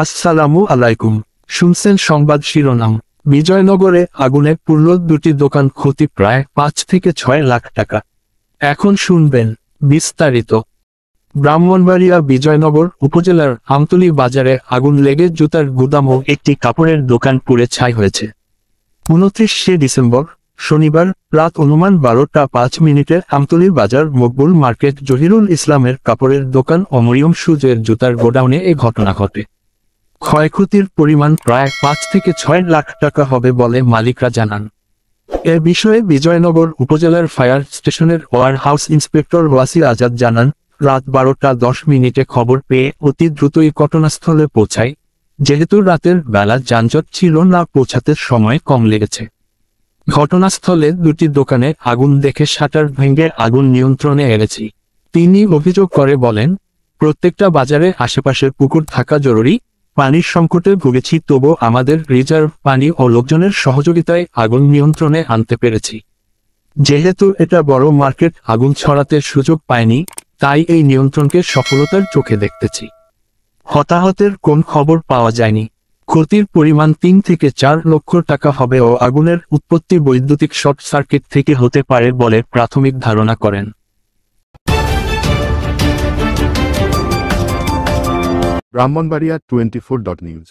আসসালামু আলাইকুম। শুনছেন সংবাদ শিরোনাম। বিজয়নগরে আগুনে পুড়ল দুটি দোকান, ক্ষতি প্রায় 5 থেকে 6 লাখ টাকা। এখন শুনবেন বিস্তারিত। ব্রাহ্মণবাড়িয়া বিজয়নগর উপজেলার আমতলী বাজারে আগুন লেগে জুতার গুদাম ও একটি কাপড়ের দোকান পুড়ে ছাই হয়েছে। 29শে ডিসেম্বর শনিবার রাত অনুমান 12টা 5 মিনিটে আমতলী বাজার মকবুল মার্কেট জহিরুল ইসলামের কাপড়ের দোকান ও মরিয়ম সুজের জুতার গোডাউনে এ ঘটনা ঘটে। ক্ষয়ক্ষতির পরিমাণ প্রায় 5 থেকে 6 লাখ টাকা হবে বলে মালিকরা জানান। এ বিষয়ে বিজয়নগর উপজেলার ফায়ার স্টেশনের warehouse inspector Wasi Azad জানান, রাত 12টা 10 মিনিটে খবর পেয়ে অতি দ্রুতই ঘটনাস্থলে পৌঁছায়। যেহেতু রাতের বেলা যানজট ছিল না, পৌঁছাতে সময় কম লেগেছে। ঘটনাস্থলে দুটি দোকানে আগুন দেখে শাটার ভেঙে আগুন নিয়ন্ত্রণে এনেছি। তিনি অভিযোগ করে বলেন, প্রত্যেকটা বাজারে আশেপাশে পুকুর থাকা জরুরি। পানির সংকটে ভুগেছি, তবু আমাদের রিজার্ভ পানি ও লোকজনের সহযোগিতায় আগুন নিয়ন্ত্রণে আনতে পেরেছি। যেহেতু এটা বড় মার্কেট, আগুন ছড়াতে সুযোগ পায়নি, তাই এই নিয়ন্ত্রণকে সফলতার চোখে দেখতেছি। হতাহতের কোন খবর পাওয়া যায়নি। ক্ষতির পরিমাণ 3 থেকে 4 লক্ষ টাকা হবে ও আগুনের উৎপত্তি বৈদ্যুতিক শর্ট সার্কিট থেকে হতে পারে বলে প্রাথমিক ধারণা করেন। ব্রাহ্মণবাড়িয়া 24.news